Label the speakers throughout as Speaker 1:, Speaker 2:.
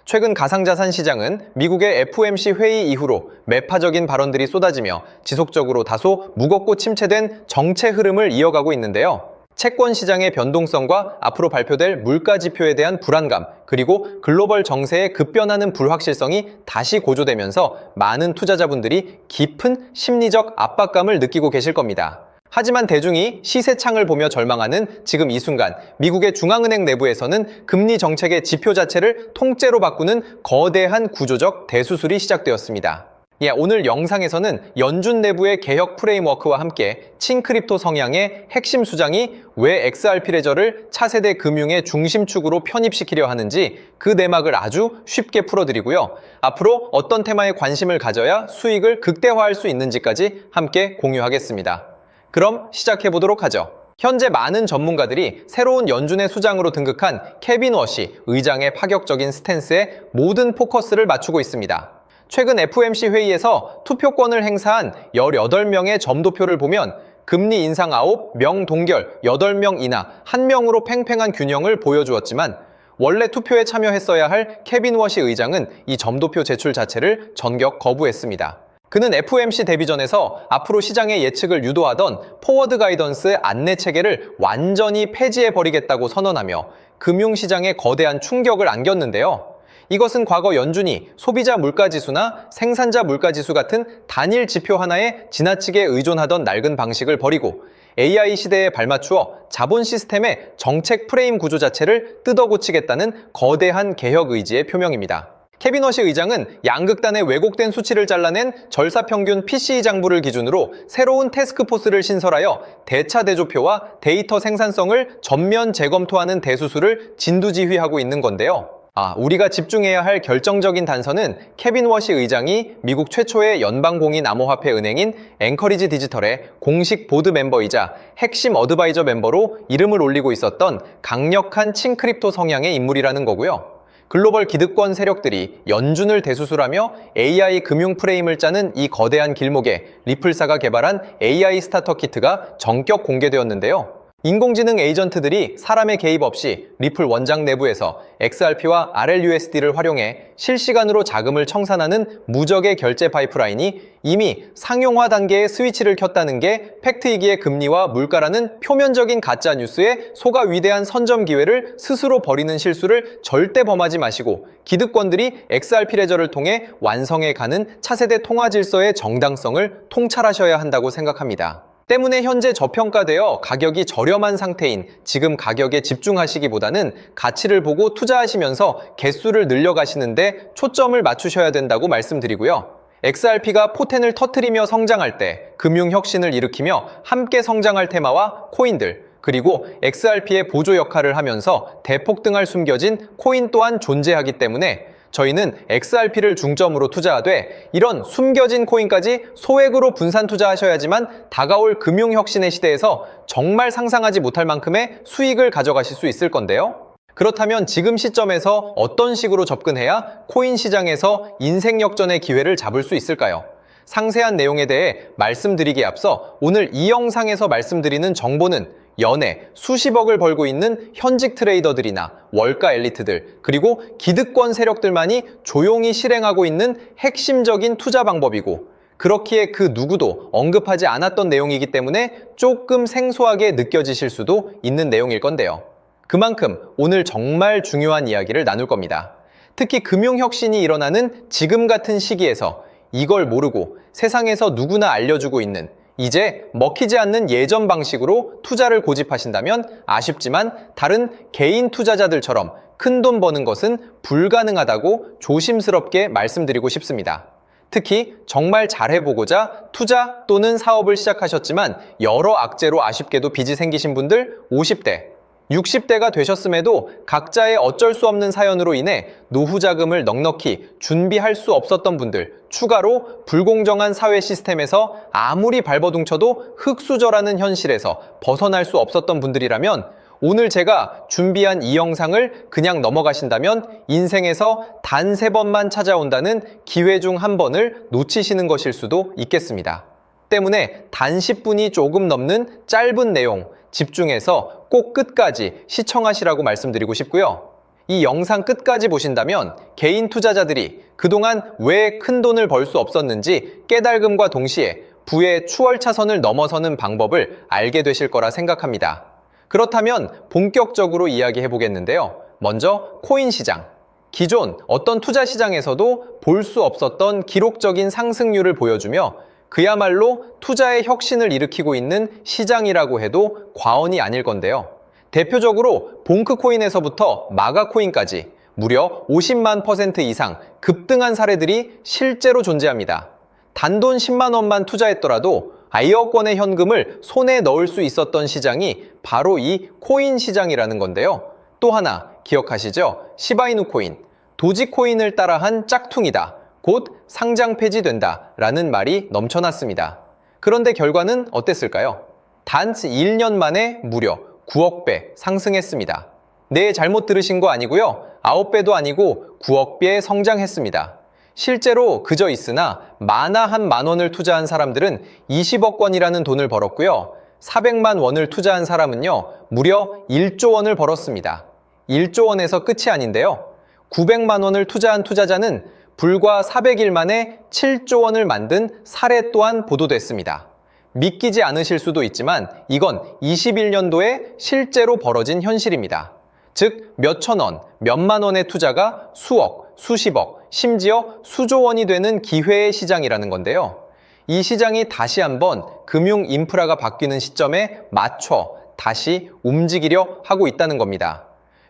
Speaker 1: 최근 가상자산 시장은 미국의 FOMC 회의 이후로 매파적인 발언들이 쏟아지며 지속적으로 다소 무겁고 침체된 정체 흐름을 이어가고 있는데요. 채권 시장의 변동성과 앞으로 발표될 물가 지표에 대한 불안감, 그리고 글로벌 정세의 급변하는 불확실성이 다시 고조되면서 많은 투자자분들이 깊은 심리적 압박감을 느끼고 계실 겁니다. 하지만 대중이 시세창을 보며 절망하는 지금 이 순간 미국의 중앙은행 내부에서는 금리 정책의 지표 자체를 통째로 바꾸는 거대한 구조적 대수술이 시작되었습니다. 오늘 영상에서는 연준 내부의 개혁 프레임워크와 함께 친크립토 성향의 핵심 수장이 왜 XRP 레저를 차세대 금융의 중심축으로 편입시키려 하는지 그 내막을 아주 쉽게 풀어드리고요. 앞으로 어떤 테마에 관심을 가져야 수익을 극대화할 수 있는지까지 함께 공유하겠습니다. 그럼 시작해보도록 하죠. 현재 많은 전문가들이 새로운 연준의 수장으로 등극한 케빈 워시 의장의 파격적인 스탠스에 모든 포커스를 맞추고 있습니다. 최근 FOMC 회의에서 투표권을 행사한 18명의 점도표를 보면 금리 인상 9, 명 동결 8명 이나 1명으로 팽팽한 균형을 보여주었지만 원래 투표에 참여했어야 할 케빈 워시 의장은 이 점도표 제출 자체를 전격 거부했습니다. 그는 FOMC 데뷔전에서 앞으로 시장의 예측을 유도하던 포워드 가이던스 안내 체계를 완전히 폐지해버리겠다고 선언하며 금융시장에 거대한 충격을 안겼는데요. 이것은 과거 연준이 소비자 물가지수나 생산자 물가지수 같은 단일 지표 하나에 지나치게 의존하던 낡은 방식을 버리고 AI 시대에 발맞추어 자본 시스템의 정책 프레임 구조 자체를 뜯어고치겠다는 거대한 개혁 의지의 표명입니다. 케빈 워시 의장은 양극단의 왜곡된 수치를 잘라낸 절사평균 PCE 장부를 기준으로 새로운 태스크포스를 신설하여 대차 대조표와 데이터 생산성을 전면 재검토하는 대수술을 진두지휘하고 있는 건데요. 우리가 집중해야 할 결정적인 단서는 케빈 워시 의장이 미국 최초의 연방공인 암호화폐 은행인 앵커리지 디지털의 공식 보드 멤버이자 핵심 어드바이저 멤버로 이름을 올리고 있었던 강력한 친크립토 성향의 인물이라는 거고요. 글로벌 기득권 세력들이 연준을 대수술하며 AI 금융 프레임을 짜는 이 거대한 길목에 리플사가 개발한 AI 스타터 키트가 전격 공개되었는데요. 인공지능 에이전트들이 사람의 개입 없이 리플 원장 내부에서 XRP와 RLUSD를 활용해 실시간으로 자금을 청산하는 무적의 결제 파이프라인이 이미 상용화 단계의 스위치를 켰다는 게 팩트이기의 금리와 물가라는 표면적인 가짜 뉴스에 속아 위대한 선점 기회를 스스로 버리는 실수를 절대 범하지 마시고 기득권들이 XRP 레저를 통해 완성해 가는 차세대 통화 질서의 정당성을 통찰하셔야 한다고 생각합니다. 때문에 현재 저평가되어 가격이 저렴한 상태인 지금 가격에 집중하시기보다는 가치를 보고 투자하시면서 개수를 늘려가시는데 초점을 맞추셔야 된다고 말씀드리고요. XRP가 포텐을 터뜨리며 성장할 때 금융혁신을 일으키며 함께 성장할 테마와 코인들, 그리고 XRP의 보조 역할을 하면서 대폭등할 숨겨진 코인 또한 존재하기 때문에 저희는 XRP를 중점으로 투자하되 이런 숨겨진 코인까지 소액으로 분산 투자하셔야지만 다가올 금융혁신의 시대에서 정말 상상하지 못할 만큼의 수익을 가져가실 수 있을 건데요. 그렇다면 지금 시점에서 어떤 식으로 접근해야 코인 시장에서 인생 역전의 기회를 잡을 수 있을까요? 상세한 내용에 대해 말씀드리기에 앞서 오늘 이 영상에서 말씀드리는 정보는 연에 수십억을 벌고 있는 현직 트레이더들이나 월가 엘리트들, 그리고 기득권 세력들만이 조용히 실행하고 있는 핵심적인 투자 방법이고 그렇기에 그 누구도 언급하지 않았던 내용이기 때문에 조금 생소하게 느껴지실 수도 있는 내용일 건데요. 그만큼 오늘 정말 중요한 이야기를 나눌 겁니다. 특히 금융혁신이 일어나는 지금 같은 시기에서 이걸 모르고 세상에서 누구나 알려주고 있는 이제 먹히지 않는 예전 방식으로 투자를 고집하신다면 아쉽지만 다른 개인 투자자들처럼 큰돈 버는 것은 불가능하다고 조심스럽게 말씀드리고 싶습니다. 특히 정말 잘해보고자 투자 또는 사업을 시작하셨지만 여러 악재로 아쉽게도 빚이 생기신 분들 50대, 60대가 되셨음에도 각자의 어쩔 수 없는 사연으로 인해 노후 자금을 넉넉히 준비할 수 없었던 분들, 추가로 불공정한 사회 시스템에서 아무리 발버둥쳐도 흙수저라는 현실에서 벗어날 수 없었던 분들이라면 오늘 제가 준비한 이 영상을 그냥 넘어가신다면 인생에서 단 3번만 찾아온다는 기회 중 한 번을 놓치시는 것일 수도 있겠습니다. 때문에 단 10분이 조금 넘는 짧은 내용 집중해서 꼭 끝까지 시청하시라고 말씀드리고 싶고요. 이 영상 끝까지 보신다면 개인 투자자들이 그동안 왜 큰 돈을 벌 수 없었는지 깨달음과 동시에 부의 추월차선을 넘어서는 방법을 알게 되실 거라 생각합니다. 그렇다면 본격적으로 이야기해 보겠는데요. 먼저 코인 시장. 기존 어떤 투자 시장에서도 볼 수 없었던 기록적인 상승률을 보여주며 그야말로 투자의 혁신을 일으키고 있는 시장이라고 해도 과언이 아닐 건데요. 대표적으로 봉크코인에서부터 마가코인까지 무려 50만 % 이상 급등한 사례들이 실제로 존재합니다. 단돈 10만 원만 투자했더라도 1억 원의 현금을 손에 넣을 수 있었던 시장이 바로 이 코인 시장이라는 건데요. 또 하나 기억하시죠? 시바이누 코인, 도지코인을 따라한 짝퉁이다. 곧 상장 폐지된다. 라는 말이 넘쳐났습니다. 그런데 결과는 어땠을까요? 단 1년 만에 무려 9억 배 상승했습니다. 네, 잘못 들으신 거 아니고요. 9배도 아니고 9억 배 성장했습니다. 실제로 그저 있으나 만화 한 만 원을 투자한 사람들은 20억 원이라는 돈을 벌었고요. 400만 원을 투자한 사람은요, 무려 1조 원을 벌었습니다. 1조 원에서 끝이 아닌데요. 900만 원을 투자한 투자자는 불과 400일 만에 7조 원을 만든 사례 또한 보도됐습니다. 믿기지 않으실 수도 있지만 이건 21년도에 실제로 벌어진 현실입니다. 즉, 몇천 원, 몇만 원의 투자가 수억, 수십억, 심지어 수조 원이 되는 기회의 시장이라는 건데요. 이 시장이 다시 한번 금융 인프라가 바뀌는 시점에 맞춰 다시 움직이려 하고 있다는 겁니다.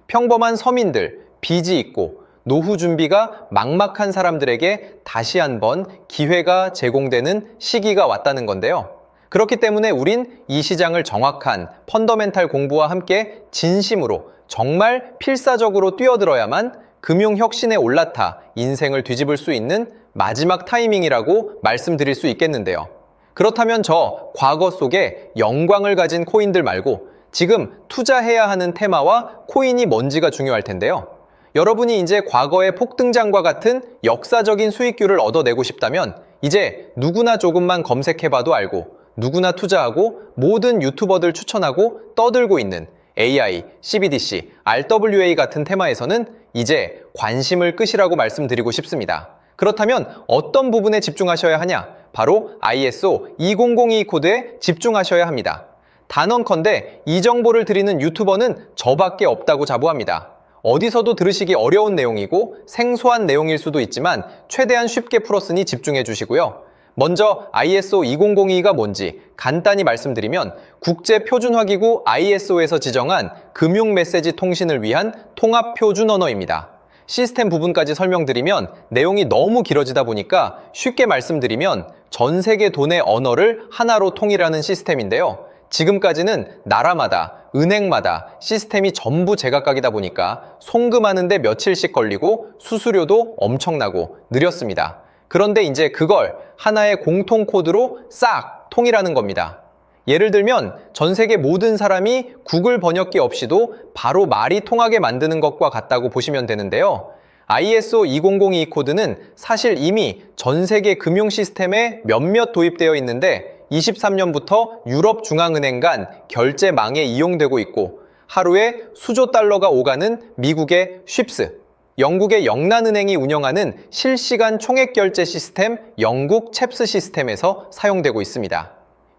Speaker 1: 평범한 서민들, 빚이 있고 노후 준비가 막막한 사람들에게 다시 한번 기회가 제공되는 시기가 왔다는 건데요. 그렇기 때문에 우린 이 시장을 정확한 펀더멘탈 공부와 함께 진심으로 정말 필사적으로 뛰어들어야만 금융혁신에 올라타 인생을 뒤집을 수 있는 마지막 타이밍이라고 말씀드릴 수 있겠는데요. 그렇다면 저 과거 속에 영광을 가진 코인들 말고 지금 투자해야 하는 테마와 코인이 뭔지가 중요할 텐데요. 여러분이 이제 과거의 폭등장과 같은 역사적인 수익률을 얻어내고 싶다면 이제 누구나 조금만 검색해봐도 알고 누구나 투자하고 모든 유튜버들 추천하고 떠들고 있는 AI, CBDC, RWA 같은 테마에서는 이제 관심을 끄시라고 말씀드리고 싶습니다. 그렇다면 어떤 부분에 집중하셔야 하냐? 바로 ISO 2002 코드에 집중하셔야 합니다. 단언컨대 이 정보를 드리는 유튜버는 저밖에 없다고 자부합니다. 어디서도 들으시기 어려운 내용이고 생소한 내용일 수도 있지만 최대한 쉽게 풀었으니 집중해 주시고요. 먼저 ISO 2002가 뭔지 간단히 말씀드리면 국제표준화기구 ISO에서 지정한 금융 메시지 통신을 위한 통합표준 언어입니다. 시스템 부분까지 설명드리면 내용이 너무 길어지다 보니까 쉽게 말씀드리면 전 세계 돈의 언어를 하나로 통일하는 시스템인데요. 지금까지는 나라마다, 은행마다 시스템이 전부 제각각이다 보니까 송금하는데 며칠씩 걸리고 수수료도 엄청나고 느렸습니다. 그런데 이제 그걸 하나의 공통 코드로 싹 통일하는 겁니다. 예를 들면 전 세계 모든 사람이 구글 번역기 없이도 바로 말이 통하게 만드는 것과 같다고 보시면 되는데요. ISO 2002 코드는 사실 이미 전 세계 금융 시스템에 몇몇 도입되어 있는데 23년부터 유럽중앙은행 간 결제망에 이용되고 있고 하루에 수조 달러가 오가는 미국의 쉽스, 영국의 영란은행이 운영하는 실시간 총액결제 시스템 영국 챕스 시스템에서 사용되고 있습니다.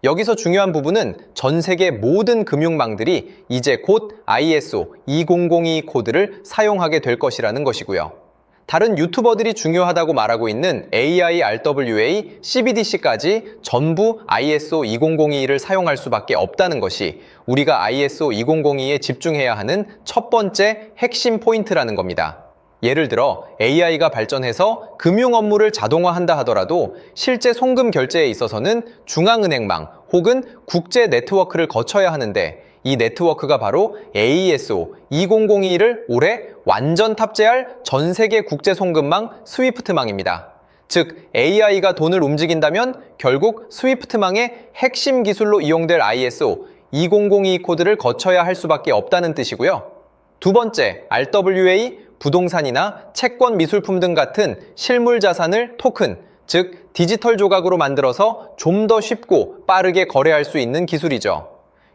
Speaker 1: 여기서 중요한 부분은 전 세계 모든 금융망들이 이제 곧 ISO 2002 코드를 사용하게 될 것이라는 것이고요. 다른 유튜버들이 중요하다고 말하고 있는 AI, RWA, CBDC까지 전부 ISO 2002를 사용할 수밖에 없다는 것이 우리가 ISO 2002에 집중해야 하는 첫 번째 핵심 포인트라는 겁니다. 예를 들어 AI가 발전해서 금융 업무를 자동화한다 하더라도 실제 송금 결제에 있어서는 중앙은행망 혹은 국제 네트워크를 거쳐야 하는데 이 네트워크가 바로 AESO 2002를 올해 완전 탑재할 전 세계 국제 송금망 스위프트망입니다. 즉 AI가 돈을 움직인다면 결국 스위프트망의 핵심 기술로 이용될 ISO 2002 코드를 거쳐야 할 수밖에 없다는 뜻이고요. 두 번째, RWA, 부동산이나 채권 미술품 등 같은 실물 자산을 토큰, 즉 디지털 조각으로 만들어서 좀 더 쉽고 빠르게 거래할 수 있는 기술이죠.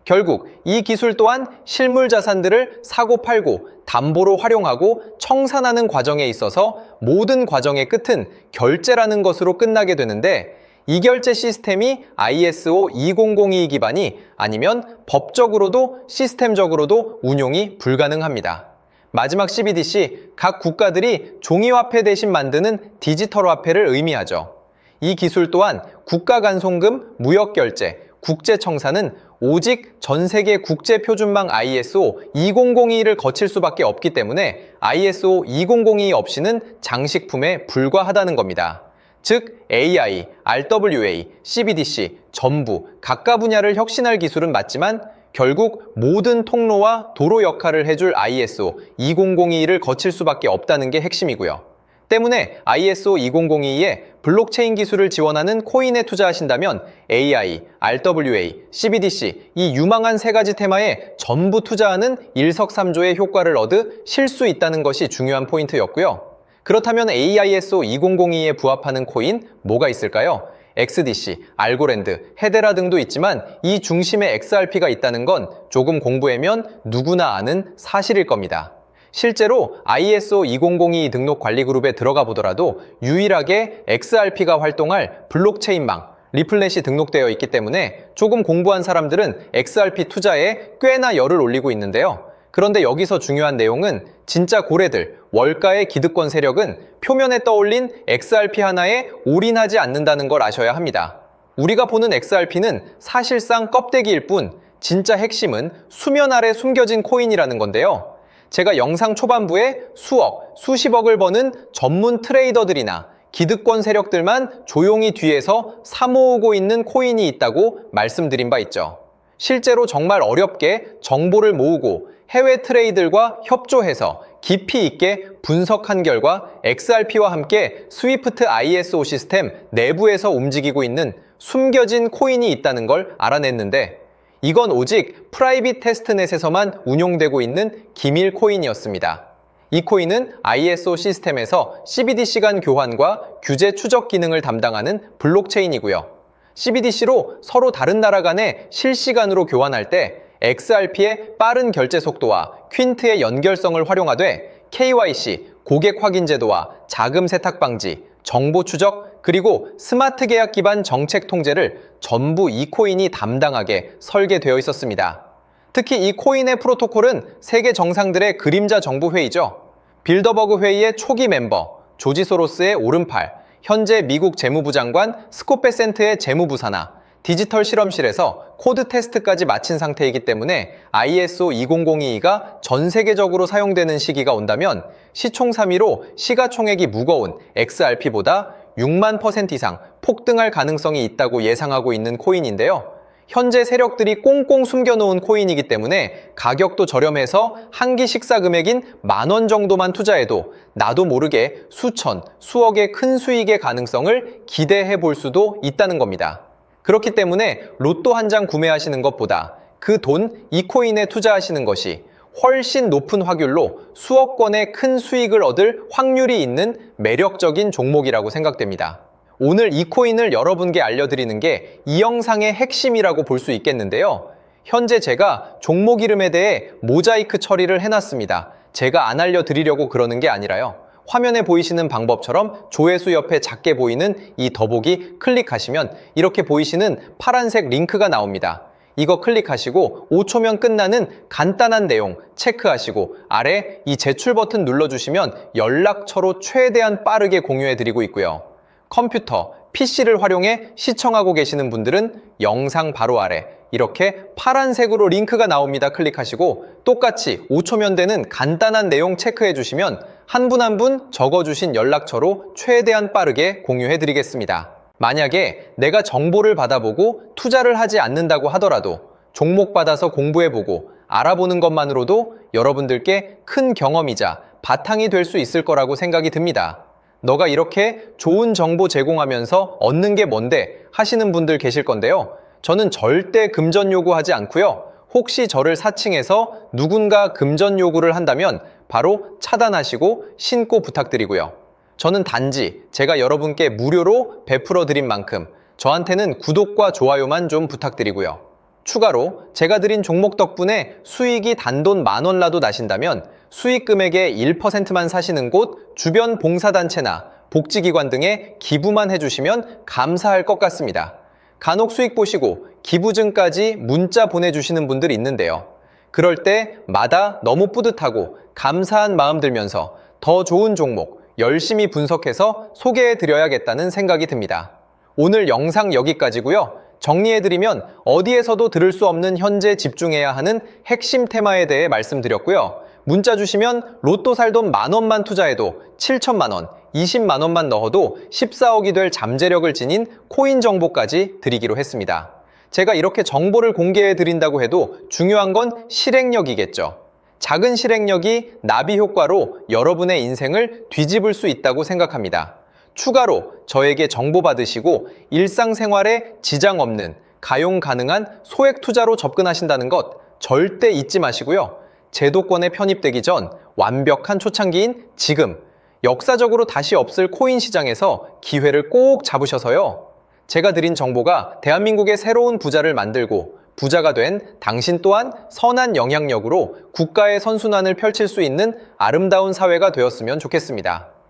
Speaker 1: 결국 이 기술 또한 실물 자산들을 사고 팔고 담보로 활용하고 청산하는 과정에 있어서 모든 과정의 끝은 결제라는 것으로 끝나게 되는데, 이 결제 시스템이 ISO 2002 기반이 아니면 법적으로도 시스템적으로도 운용이 불가능합니다. 마지막 CBDC, 각 국가들이 종이화폐 대신 만드는 디지털 화폐를 의미하죠. 이 기술 또한 국가간송금, 무역결제, 국제청산은 오직 전 세계 국제표준망 ISO 2002를 거칠 수밖에 없기 때문에 ISO 2002 없이는 장식품에 불과하다는 겁니다. 즉 AI, RWA, CBDC 전부 각각 분야를 혁신할 기술은 맞지만 결국 모든 통로와 도로 역할을 해줄 ISO 2002를 거칠 수밖에 없다는 게 핵심이고요. 때문에 ISO 2002에 블록체인 기술을 지원하는 코인에 투자하신다면 AI, RWA, CBDC 이 유망한 세 가지 테마에 전부 투자하는 일석삼조의 효과를 얻으실 수 있다는 것이 중요한 포인트였고요. 그렇다면 AISO 2002에 부합하는 코인 뭐가 있을까요? XDC, 알고랜드, 헤데라 등도 있지만 이 중심에 XRP가 있다는 건 조금 공부하면 누구나 아는 사실일 겁니다. 실제로 ISO 2002 등록 관리 그룹에 들어가 보더라도 유일하게 XRP가 활동할 블록체인망, 리플넷이 등록되어 있기 때문에 조금 공부한 사람들은 XRP 투자에 꽤나 열을 올리고 있는데요. 그런데 여기서 중요한 내용은 진짜 고래들, 월가의 기득권 세력은 표면에 떠올린 XRP 하나에 올인하지 않는다는 걸 아셔야 합니다. 우리가 보는 XRP는 사실상 껍데기일 뿐 진짜 핵심은 수면 아래 숨겨진 코인이라는 건데요. 제가 영상 초반부에 수억, 수십억을 버는 전문 트레이더들이나 기득권 세력들만 조용히 뒤에서 사모으고 있는 코인이 있다고 말씀드린 바 있죠. 실제로 정말 어렵게 정보를 모으고 해외 트레이들과 협조해서 깊이 있게 분석한 결과 XRP와 함께 스위프트 ISO 시스템 내부에서 움직이고 있는 숨겨진 코인이 있다는 걸 알아냈는데, 이건 오직 프라이빗 테스트넷에서만 운용되고 있는 기밀 코인이었습니다. 이 코인은 ISO 시스템에서 CBDC 간 교환과 규제 추적 기능을 담당하는 블록체인이고요. CBDC로 서로 다른 나라 간에 실시간으로 교환할 때 XRP의 빠른 결제 속도와 퀸트의 연결성을 활용하되 KYC, 고객 확인 제도와 자금 세탁 방지, 정보 추적, 그리고 스마트 계약 기반 정책 통제를 전부 이 코인이 담당하게 설계되어 있었습니다. 특히 이 코인의 프로토콜은 세계 정상들의 그림자 정부 회의죠. 빌더버그 회의의 초기 멤버, 조지 소로스의 오른팔, 현재 미국 재무부 장관 스콧 베센트의 재무부 산하, 디지털 실험실에서 코드 테스트까지 마친 상태이기 때문에 ISO 2002가 전 세계적으로 사용되는 시기가 온다면 시총3위로 시가총액이 무거운 XRP보다 6만% 이상 폭등할 가능성이 있다고 예상하고 있는 코인인데요. 현재 세력들이 꽁꽁 숨겨놓은 코인이기 때문에 가격도 저렴해서 한 끼 식사 금액인 10,000원 정도만 투자해도 나도 모르게 수천, 수억의 큰 수익의 가능성을 기대해 볼 수도 있다는 겁니다. 그렇기 때문에 로또 한 장 구매하시는 것보다 그 돈 이 코인에 투자하시는 것이 훨씬 높은 확률로 수억 건의 큰 수익을 얻을 확률이 있는 매력적인 종목이라고 생각됩니다. 오늘 이 코인을 여러분께 알려드리는 게 이 영상의 핵심이라고 볼 수 있겠는데요. 현재 제가 종목 이름에 대해 모자이크 처리를 해놨습니다. 제가 안 알려드리려고 그러는 게 아니라요. 화면에 보이시는 방법처럼 조회수 옆에 작게 보이는 이 더보기 클릭하시면 이렇게 보이시는 파란색 링크가 나옵니다. 이거 클릭하시고 5초면 끝나는 간단한 내용 체크하시고 아래 이 제출 버튼 눌러주시면 연락처로 최대한 빠르게 공유해드리고 있고요. 컴퓨터, PC를 활용해 시청하고 계시는 분들은 영상 바로 아래 이렇게 파란색으로 링크가 나옵니다. 클릭하시고 똑같이 5초면 되는 간단한 내용 체크해 주시면 한 분 한 분 적어주신 연락처로 최대한 빠르게 공유해 드리겠습니다. 만약에 내가 정보를 받아보고 투자를 하지 않는다고 하더라도 종목 받아서 공부해보고 알아보는 것만으로도 여러분들께 큰 경험이자 바탕이 될 수 있을 거라고 생각이 듭니다. 너가 이렇게 좋은 정보 제공하면서 얻는 게 뭔데 하시는 분들 계실 건데요. 저는 절대 금전 요구하지 않고요. 혹시 저를 사칭해서 누군가 금전 요구를 한다면 바로 차단하시고 신고 부탁드리고요. 저는 단지 제가 여러분께 무료로 베풀어 드린 만큼 저한테는 구독과 좋아요만 좀 부탁드리고요. 추가로 제가 드린 종목 덕분에 수익이 단돈 10,000원라도 나신다면 수익 금액의 1%만 사시는 곳, 주변 봉사단체나 복지기관 등에 기부만 해주시면 감사할 것 같습니다. 간혹 수익 보시고 기부증까지 문자 보내주시는 분들이 있는데요. 그럴 때마다 너무 뿌듯하고 감사한 마음 들면서 더 좋은 종목 열심히 분석해서 소개해드려야겠다는 생각이 듭니다. 오늘 영상 여기까지고요. 정리해드리면 어디에서도 들을 수 없는 현재 집중해야 하는 핵심 테마에 대해 말씀드렸고요. 문자 주시면 로또 살 돈 10,000원만 투자해도 7,000만 원, 20만 원만 넣어도 14억이 될 잠재력을 지닌 코인 정보까지 드리기로 했습니다. 제가 이렇게 정보를 공개해 드린다고 해도 중요한 건 실행력이겠죠. 작은 실행력이 나비 효과로 여러분의 인생을 뒤집을 수 있다고 생각합니다. 추가로 저에게 정보 받으시고 일상생활에 지장 없는 가용 가능한 소액 투자로 접근하신다는 것 절대 잊지 마시고요. 제도권에 편입되기 전 완벽한 초창기인 지금 역사적으로 다시 없을 코인 시장에서 기회를 꼭 잡으셔서요. 제가 드린 정보가 대한민국의 새로운 부자를 만들고 부자가 된 당신 또한 선한 영향력으로 국가의 선순환을 펼칠 수 있는 아름다운 사회가 되었으면 좋겠습니다.